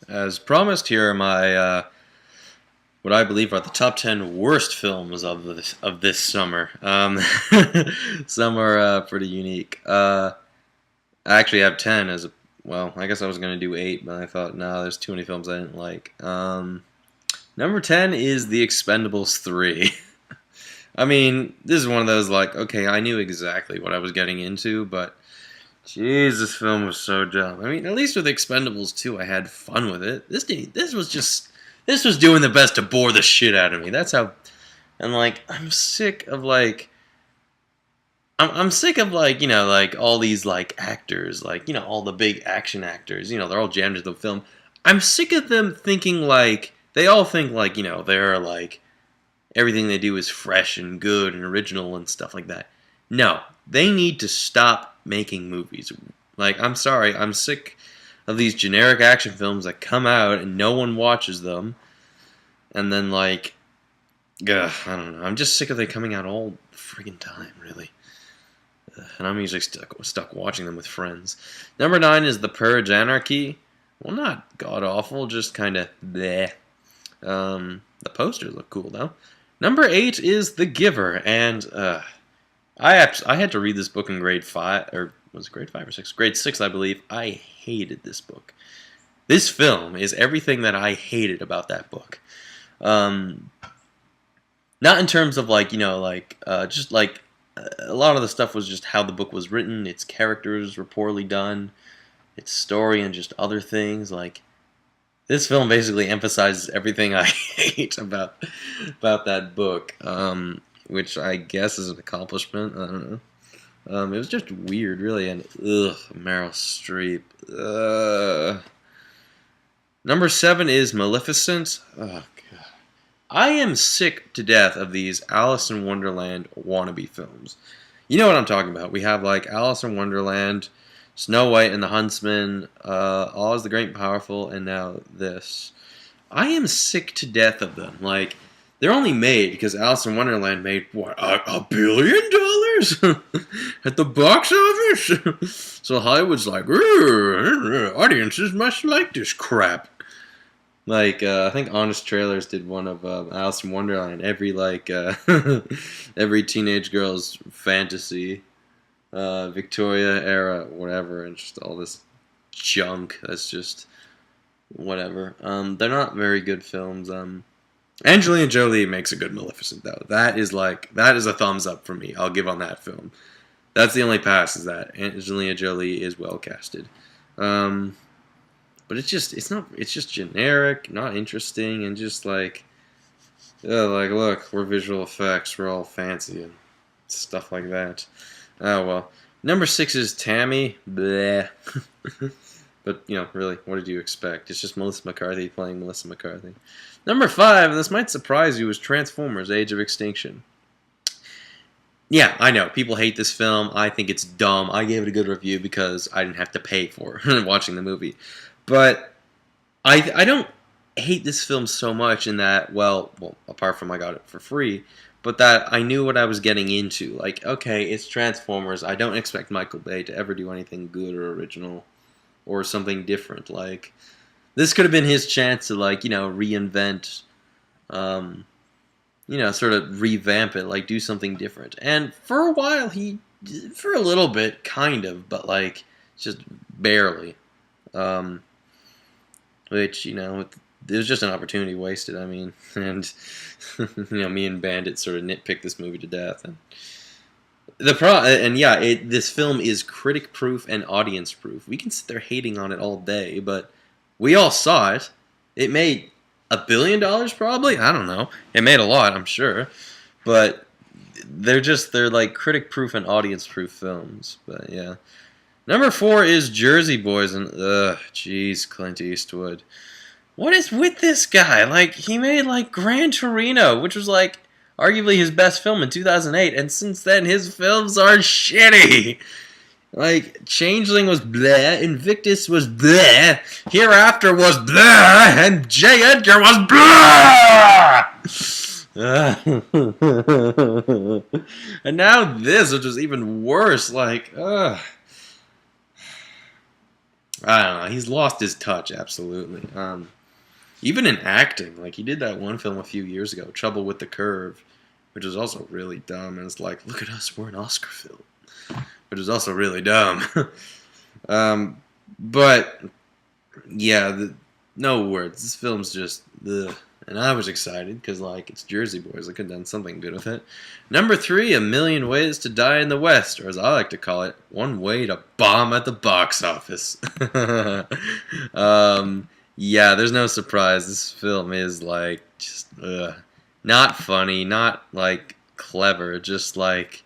As promised, here are my what I believe are the top 10 worst films of this summer. Some are pretty unique. I actually have 10 as a well. I guess I was gonna do 8, but I thought no, there's too many films I didn't like. Number 10 is The Expendables 3. I mean, this is one of those like, okay, I knew exactly what I was getting into, but jeez, this film was so dumb. I mean, at least with Expendables 2, I had fun with it. This was doing the best to bore the shit out of me. That's how, and like, I'm sick of like, I'm sick of like, like all these like actors, like, all the big action actors, they're all jammed into the film. I'm sick of them thinking like, they all think like, they're like, everything they do is fresh and good and original and stuff like that. No, they need to stop making movies. Like, I'm sorry, I'm sick of these generic action films that come out and no one watches them. And then, like, I don't know. I'm just sick of them coming out all the friggin' time, really. And I'm usually stuck watching them with friends. Number 9 is The Purge Anarchy. Well, not god-awful, just kind of bleh. The posters look cool, though. Number 8 is The Giver, and I had to read this book in grade 5, or was it grade 5 or 6? Grade 6, I believe. I hated this book. This film is everything that I hated about that book. Not in terms of like, just like a lot of the stuff was just how the book was written, its characters were poorly done, its story and just other things. Like, this film basically emphasizes everything I hate about that book, which I guess is an accomplishment. I don't know. It was just weird, really, and Meryl Streep. Number 7 is Maleficent. Oh god, I am sick to death of these Alice in Wonderland wannabe films. You know what I'm talking about. We have like Alice in Wonderland, Snow White and the Huntsman, Oz the Great and Powerful, and now this. I am sick to death of them. Like, they're only made because Alice in Wonderland made, what, $1 billion at the box office? So Hollywood's like, audiences must like this crap. Like, I think Honest Trailers did one of Alice in Wonderland. Every, like, every teenage girl's fantasy. Victoria era, whatever, and just all this junk that's just whatever. They're not very good films. Angelina Jolie makes a good Maleficent, though. That is a thumbs up for me. I'll give on that film. That's the only pass, is that Angelina Jolie is well casted. But it's just generic, not interesting, and just like, look, we're visual effects, we're all fancy and stuff like that. Oh well. Number 6 is Tammy. Bleh. But, really, what did you expect? It's just Melissa McCarthy playing Melissa McCarthy. Number 5, and this might surprise you, is Transformers: Age of Extinction. Yeah, I know. People hate this film. I think it's dumb. I gave it a good review because I didn't have to pay for watching the movie. But I don't hate this film so much in that, well, apart from I got it for free, but that I knew what I was getting into. Like, okay, it's Transformers. I don't expect Michael Bay to ever do anything good or original or something different. Like, this could have been his chance to, like, reinvent, sort of revamp it, like, do something different. And for a while, for a little bit, kind of, but, like, just barely. Which, it was just an opportunity wasted, I mean, and, me and Bandit sort of nitpicked this movie to death, and this film is critic-proof and audience-proof. We can sit there hating on it all day, but we all saw it. It made $1 billion, probably? I don't know. It made a lot, I'm sure, but they're like critic-proof and audience-proof films, but yeah. Number 4 is Jersey Boys, and jeez, Clint Eastwood. What is with this guy? Like, he made, like, Gran Torino, which was, like, arguably his best film in 2008, and since then, his films are shitty. Like, Changeling was bleh, Invictus was bleh, Hereafter was bleh, and J. Edgar was bleh! And now this, which is even worse, like, I don't know. He's lost his touch, absolutely. Even in acting, like he did that one film a few years ago, Trouble with the Curve, which was also really dumb. And it's like, look at us, we're an Oscar film, which is also really dumb. But yeah, no words. This film's just ugh. And I was excited because like it's Jersey Boys. I could have done something good with it. Number 3, A Million Ways to Die in the West, or as I like to call it, One Way to Bomb at the Box Office. Yeah, there's no surprise. This film is like just not funny, not like clever, just like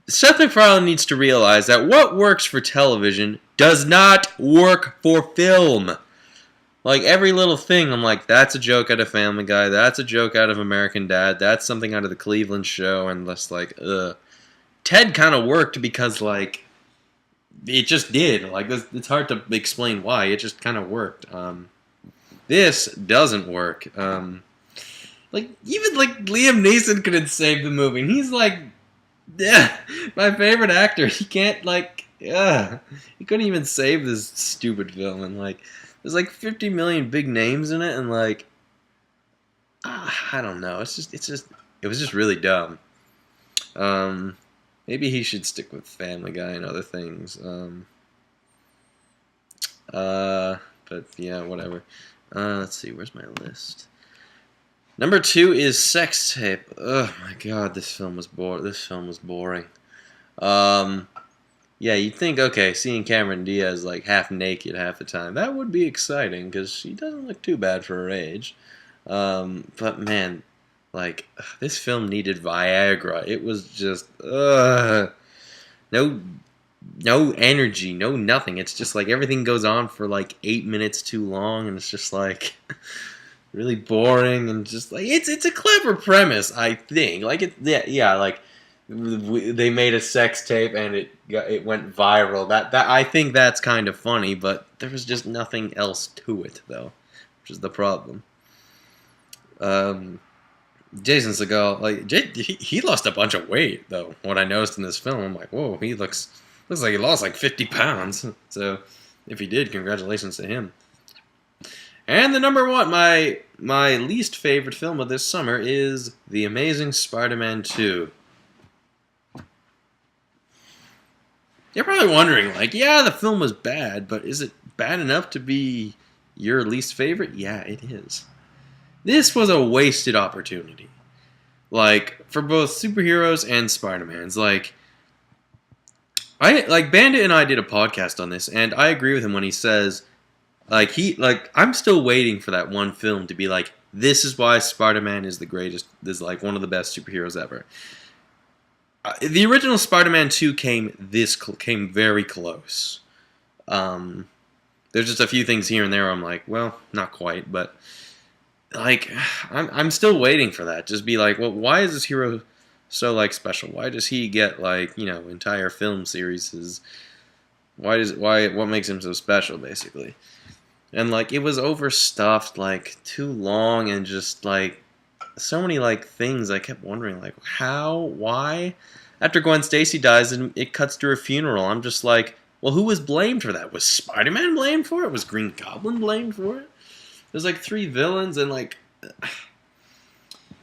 Seth MacFarlane needs to realize that what works for television does not work for film. Like, every little thing, I'm like, that's a joke out of Family Guy, that's a joke out of American Dad, that's something out of the Cleveland Show, and just like, ugh. Ted kind of worked because, like, it just did. Like, it's hard to explain why, it just kind of worked. This doesn't work. Like, even, like, Liam Neeson couldn't save the movie, and he's like, yeah, my favorite actor. He can't, like, he couldn't even save this stupid film, and, like, there's like 50 million big names in it, and like, I don't know. It was just really dumb. Maybe he should stick with Family Guy and other things. But yeah, whatever. Let's see, where's my list? Number 2 is Sex Tape. Oh my god, this film was boring. Yeah, you'd think, okay, seeing Cameron Diaz like half naked half the time, that would be exciting because she doesn't look too bad for her age. But man, like this film needed Viagra. It was just no energy, no nothing. It's just like everything goes on for like 8 minutes too long, and it's just like really boring and just like it's a clever premise, I think. Like like. They made a sex tape and it went viral. That I think that's kind of funny, but there was just nothing else to it though, which is the problem. Jason Segel, like he lost a bunch of weight though. What I noticed in this film, I'm like, whoa, he looks like he lost like 50 pounds. So if he did, congratulations to him. And the number 1, my least favorite film of this summer is The Amazing Spider-Man 2. You're probably wondering, like, yeah, the film was bad, but is it bad enough to be your least favorite? Yeah, it is. This was a wasted opportunity. Like, for both superheroes and Spider-Mans. Like, Bandit and I did a podcast on this, and I agree with him when he says, I'm still waiting for that one film to be like, this is why Spider-Man is the greatest, is like one of the best superheroes ever. The original Spider-Man 2 came very close. There's just a few things here and there I'm like, well, not quite, but like I'm still waiting for that. Just be like, well, why is this hero so like special? Why does he get like, entire film series? What makes him so special basically? And like it was overstuffed, like too long, and just like so many like things. I kept wondering like how, why. After Gwen Stacy dies and it cuts to her funeral, I'm just like, well, who was blamed for that? Was Spider-Man blamed for it? Was Green Goblin blamed for it? There's like 3 villains, and like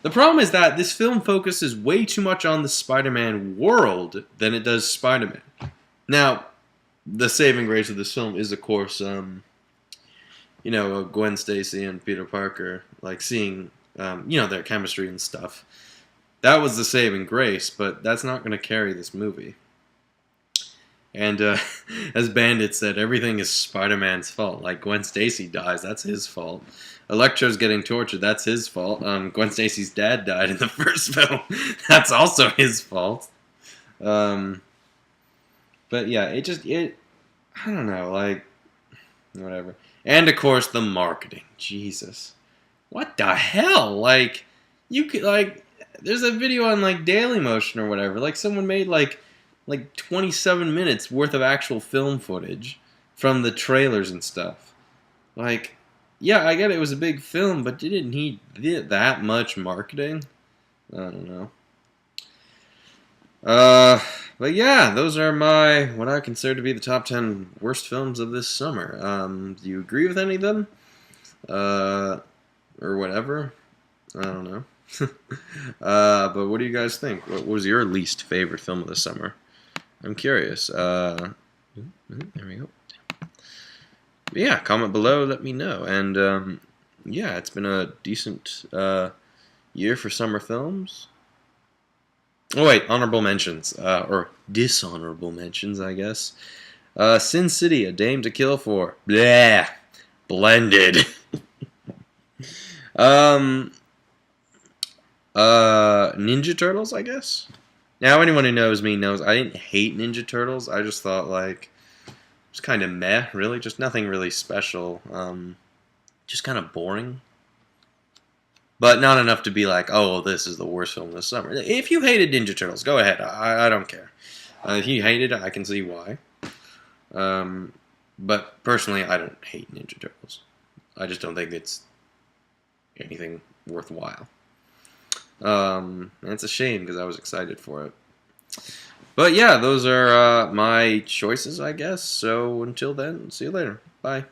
the problem is that this film focuses way too much on the Spider-Man world than it does Spider-Man. Now, the saving grace of this film is, of course, Gwen Stacy and Peter Parker, like seeing, their chemistry and stuff. That was the saving grace, but that's not going to carry this movie. And as Bandit said, everything is Spider-Man's fault. Like, Gwen Stacy dies, that's his fault. Electro's getting tortured, that's his fault. Gwen Stacy's dad died in the first film. That's also his fault. But yeah, I don't know, like, whatever. And, of course, the marketing. Jesus. What the hell? Like, you could, like, there's a video on, like, Dailymotion or whatever. Like, someone made, like 27 minutes worth of actual film footage from the trailers and stuff. Like, yeah, I get it was a big film, but did it need that much marketing? I don't know. But yeah, those are my what I consider to be the top 10 worst films of this summer. Do you agree with any of them? Uh, or whatever? I don't know. But what do you guys think? What was your least favorite film of the summer? I'm curious. There we go. Yeah, comment below, let me know. And yeah, it's been a decent year for summer films. Oh wait, honorable mentions, or dishonorable mentions, I guess. Sin City, A Dame to Kill For. Blah, blended. um, Ninja Turtles, I guess. Now, anyone who knows me knows I didn't hate Ninja Turtles. I just thought like it was kind of meh, really, just nothing really special. Just kind of boring. But not enough to be like, oh, this is the worst film this summer. If you hated Ninja Turtles, go ahead. I don't care. If you hated it, I can see why. But personally, I don't hate Ninja Turtles. I just don't think it's anything worthwhile. And it's a shame because I was excited for it. But yeah, those are my choices, I guess. So until then, see you later. Bye.